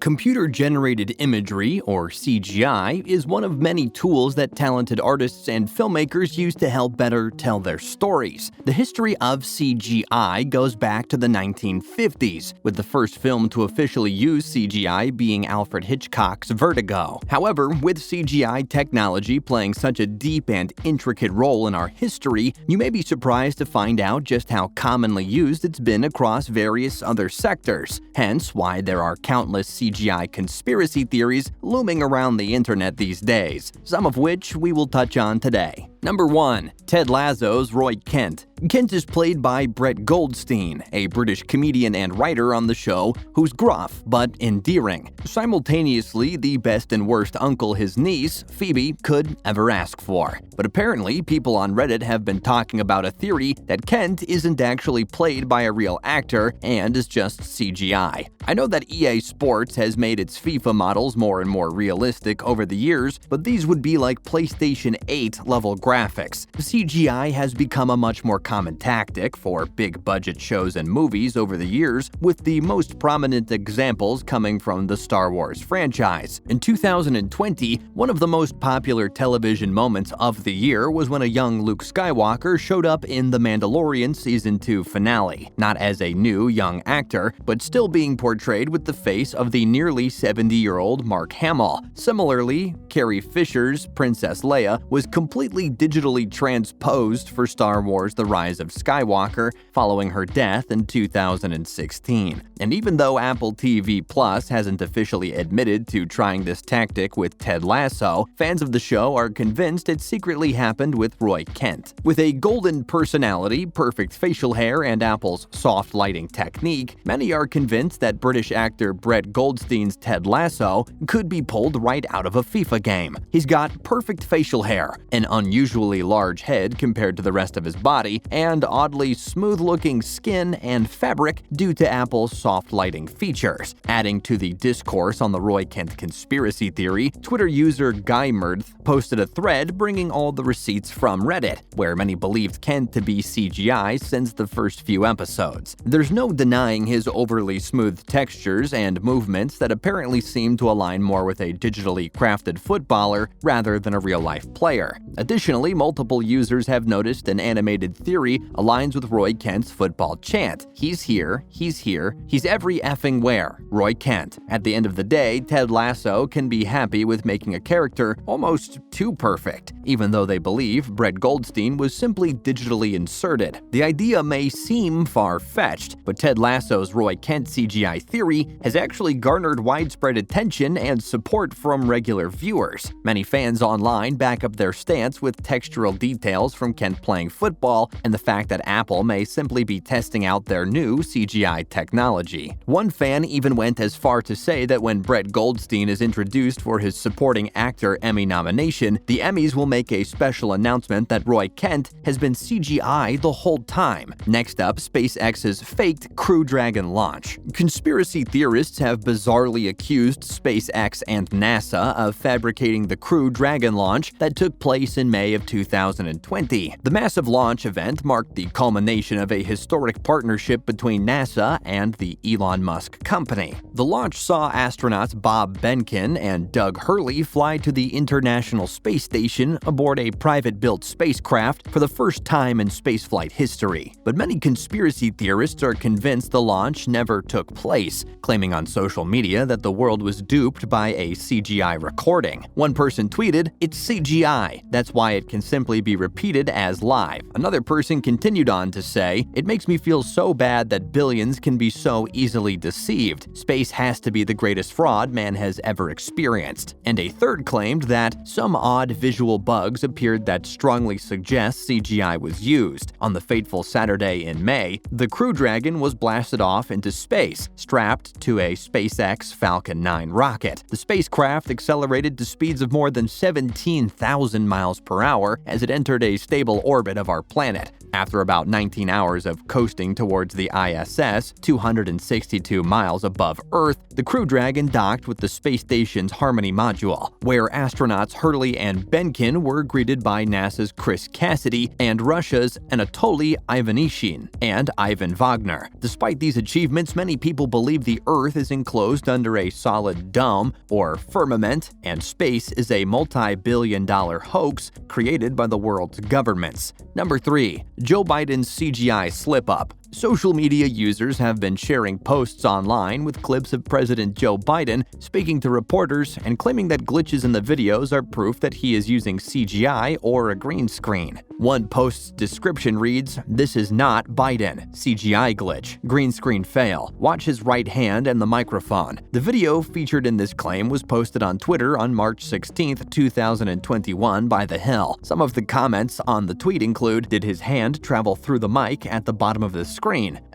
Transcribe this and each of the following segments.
Computer-generated imagery, or CGI, is one of many tools that talented artists and filmmakers use to help better tell their stories. The history of CGI goes back to the 1950s, with the first film to officially use CGI being Alfred Hitchcock's Vertigo. However, with CGI technology playing such a deep and intricate role in our history, you may be surprised to find out just how commonly used it's been across various other sectors, hence why there are countless CGI conspiracy theories looming around the internet these days, some of which we will touch on today. Number 1. Ted Lasso's Roy Kent. Kent is played by Brett Goldstein, a British comedian and writer on the show who's gruff but endearing, simultaneously the best and worst uncle his niece, Phoebe, could ever ask for. But apparently, people on Reddit have been talking about a theory that Kent isn't actually played by a real actor and is just CGI. I know that EA Sports has made its FIFA models more and more realistic over the years, but these would be like PlayStation 8 level graphics. CGI has become a much more common tactic for big-budget shows and movies over the years, with the most prominent examples coming from the Star Wars franchise. In 2020, one of the most popular television moments of the year was when a young Luke Skywalker showed up in The Mandalorian Season 2 finale, not as a new young actor, but still being portrayed with the face of the nearly 70-year-old Mark Hamill. Similarly, Carrie Fisher's Princess Leia was completely digitally transposed for Star Wars The Rise of Skywalker following her death in 2016. And even though Apple TV Plus hasn't officially admitted to trying this tactic with Ted Lasso, fans of the show are convinced it secretly happened with Roy Kent. With a golden personality, perfect facial hair, and Apple's soft lighting technique, many are convinced that British actor Brett Goldstein's Ted Lasso could be pulled right out of a FIFA game. He's got perfect facial hair, an unusually large head compared to the rest of his body, and oddly smooth-looking skin and fabric due to Apple's soft lighting features. Adding to the discourse on the Roy Kent conspiracy theory, Twitter user GuyMirth posted a thread bringing all the receipts from Reddit, where many believed Kent to be CGI since the first few episodes. There's no denying his overly smooth textures and movements that apparently seem to align more with a digitally crafted footballer rather than a real-life player. Additionally, multiple users have noticed an animated theory aligns with Roy Kent's football chant. He's here, he's every effing where. Roy Kent. At the end of the day, Ted Lasso can be happy with making a character almost too perfect, even though they believe Brett Goldstein was simply digitally inserted. The idea may seem far-fetched, but Ted Lasso's Roy Kent CGI theory has actually garnered widespread attention and support from regular viewers. Many fans online back up their stance with textural details from Kent playing football and the fact that Apple may simply be testing out their new CGI technology. One fan even went as far to say that when Brett Goldstein is introduced for his supporting actor Emmy nomination, the Emmys will make a special announcement that Roy Kent has been CGI the whole time. Next up, SpaceX's faked Crew Dragon launch. Conspiracy theorists have bizarrely accused SpaceX and NASA of fabricating the Crew Dragon launch that took place in May of 2020. The massive launch event marked the culmination of a historic partnership between NASA and the Elon Musk company. The launch saw astronauts Bob Behnken and Doug Hurley fly to the International Space Station aboard a private-built spacecraft for the first time in spaceflight history. But many conspiracy theorists are convinced the launch never took place, claiming on social media that the world was duped by a CGI recording. One person tweeted, "It's CGI. That's why it can simply be repeated as live." Another person continued on to say, "It makes me feel so bad that billions can be so easily deceived. Space has to be the greatest fraud man has ever experienced." And a third claimed that some odd visual bugs appeared that strongly suggest CGI was used. On the fateful Saturday in May, the Crew Dragon was blasted off into space, strapped to a SpaceX Falcon 9 rocket. The spacecraft accelerated to speeds of more than 17,000 miles per hour hour as it entered a stable orbit of our planet. After about 19 hours of coasting towards the ISS, 262 miles above Earth, the Crew Dragon docked with the space station's Harmony module, where astronauts Hurley and Benkin were greeted by NASA's Chris Cassidy and Russia's Anatoly Ivanishin and Ivan Wagner. Despite these achievements, many people believe the Earth is enclosed under a solid dome, or firmament, and space is a multi-billion-dollar hoax created by the world's governments. Number 3. Joe Biden's CGI slip-up. Social media users have been sharing posts online with clips of President Joe Biden speaking to reporters and claiming that glitches in the videos are proof that he is using CGI or a green screen. One post's description reads, "This is not Biden. CGI glitch. Green screen fail. Watch his right hand and the microphone." The video featured in this claim was posted on Twitter on March 16, 2021 by The Hill. Some of the comments on the tweet include, "Did his hand travel through the mic at the bottom of the screen?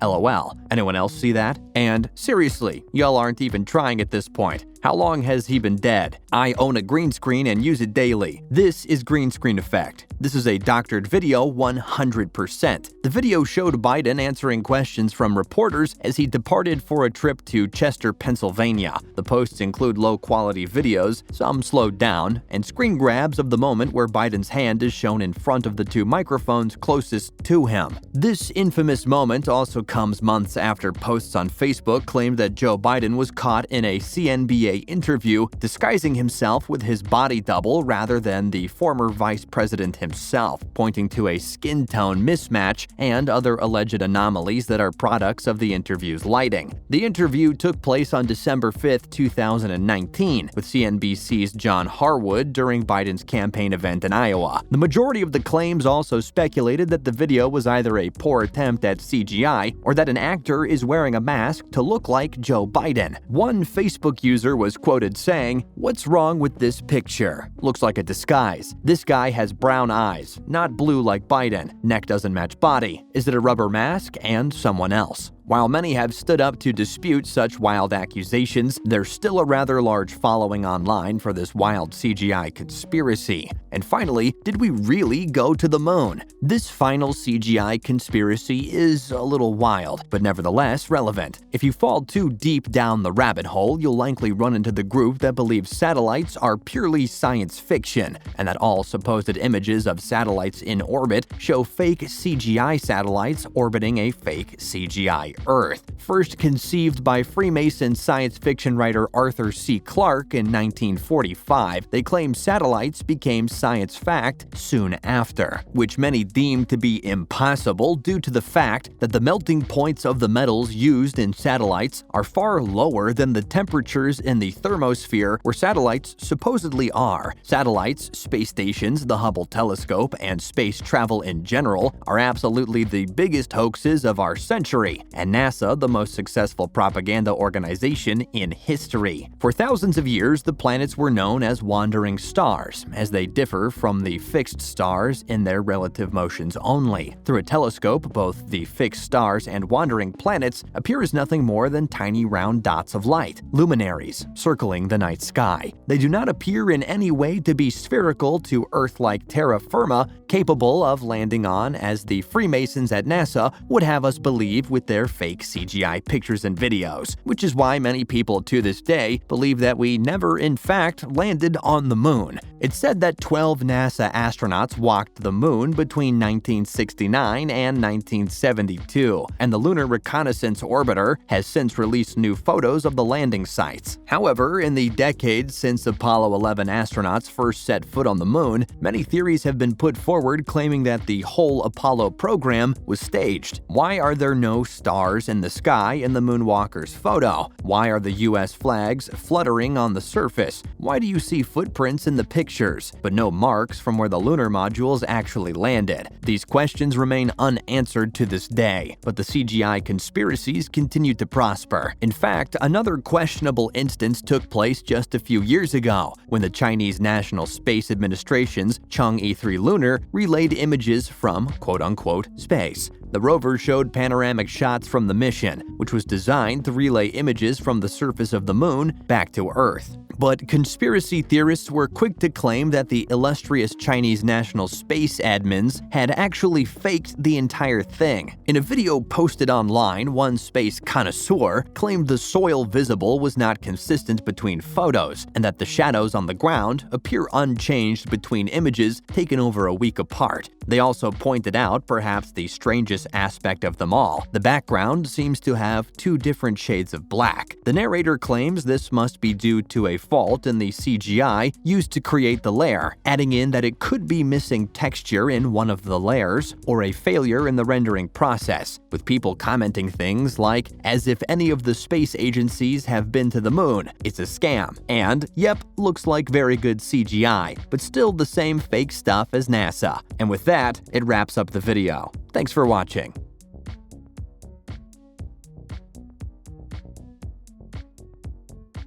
LOL. Anyone else see that?" And, "Seriously, y'all aren't even trying at this point. How long has he been dead? I own a green screen and use it daily. This is green screen effect. This is a doctored video 100%. The video showed Biden answering questions from reporters as he departed for a trip to Chester, Pennsylvania. The posts include low-quality videos, some slowed down, and screen grabs of the moment where Biden's hand is shown in front of the two microphones closest to him. This infamous moment also comes months after posts on Facebook claimed that Joe Biden was caught in a CNBC interview disguising himself with his body double rather than the former vice president himself, pointing to a skin tone mismatch and other alleged anomalies that are products of the interview's lighting. The interview took place on December 5, 2019, with CNBC's John Harwood during Biden's campaign event in Iowa. The majority of the claims also speculated that the video was either a poor attempt at CGI or that an actor is wearing a mask to look like Joe Biden. One Facebook user was quoted saying, "What's wrong with this picture? Looks like a disguise. This guy has brown eyes, not blue like Biden. Neck doesn't match body. Is it a rubber mask and someone else?" While many have stood up to dispute such wild accusations, there's still a rather large following online for this wild CGI conspiracy. And finally, did we really go to the moon? This final CGI conspiracy is a little wild, but nevertheless relevant. If you fall too deep down the rabbit hole, you'll likely run into the group that believes satellites are purely science fiction, and that all supposed images of satellites in orbit show fake CGI satellites orbiting a fake CGI Earth. First conceived by Freemason science fiction writer Arthur C. Clarke in 1945, they claim satellites became science fact soon after, which many deemed to be impossible due to the fact that the melting points of the metals used in satellites are far lower than the temperatures in the thermosphere where satellites supposedly are. Satellites, space stations, the Hubble telescope, and space travel in general are absolutely the biggest hoaxes of our century, and NASA the most successful propaganda organization in history. For thousands of years, the planets were known as wandering stars, as they differ from the fixed stars in their relative motions only. Through a telescope, both the fixed stars and wandering planets appear as nothing more than tiny round dots of light, luminaries, circling the night sky. They do not appear in any way to be spherical to Earth-like terra firma, capable of landing on, as the Freemasons at NASA would have us believe with their fake CGI pictures and videos, which is why many people to this day believe that we never in fact landed on the moon. It's said that 12 NASA astronauts walked the moon between 1969 and 1972, and the Lunar Reconnaissance Orbiter has since released new photos of the landing sites. However, in the decades since Apollo 11 astronauts first set foot on the moon, many theories have been put forward claiming that the whole Apollo program was staged. Why are there no stars in the sky in the moonwalker's photo? Why are the US flags fluttering on the surface? Why do you see footprints in the pictures, but no marks from where the lunar modules actually landed? These questions remain unanswered to this day, but the CGI conspiracies continue to prosper. In fact, another questionable instance took place just a few years ago, when the Chinese National Space Administration's Chang'e 3 lunar relayed images from quote-unquote space. The rover showed panoramic shots from the mission, which was designed to relay images from the surface of the moon back to Earth. But conspiracy theorists were quick to claim that the illustrious Chinese National Space admins had actually faked the entire thing. In a video posted online, one space connoisseur claimed the soil visible was not consistent between photos, and that the shadows on the ground appear unchanged between images taken over a week apart. They also pointed out perhaps the strangest aspect of them all. The background seems to have two different shades of black. The narrator claims this must be due to a fault in the CGI used to create the layer, adding in that it could be missing texture in one of the layers or a failure in the rendering process, with people commenting things like, "As if any of the space agencies have been to the moon, it's a scam," and "Yep, looks like very good CGI, but still the same fake stuff as NASA." And with that, it wraps up the video. Thanks for watching.